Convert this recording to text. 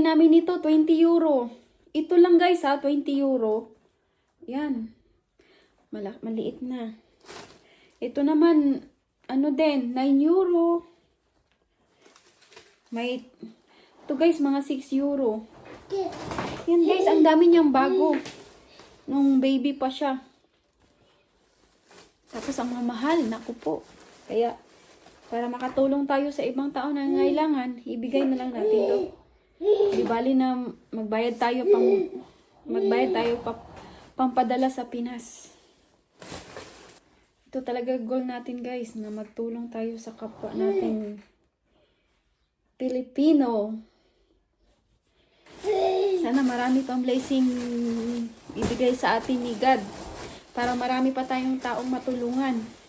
Namin ito, 20 euro. Ito lang guys ha, 20 euro. Yan. Maliit na. Ito naman, ano din, 9 euro. May, ito guys, mga 6 euro. Yan guys, ang dami niyang bago. Nung baby pa siya. Tapos ang mamahal, naku po. Kaya, para makatulong tayo sa ibang tao na nangailangan, ibigay na lang natin to. Di bali na magbayad tayo pampadala sa Pinas. Ito talaga goal natin guys, na magtulong tayo sa kapwa natin Pilipino. Sana marami pang blessing ibigay sa atin ni God para marami pa tayong taong matulungan.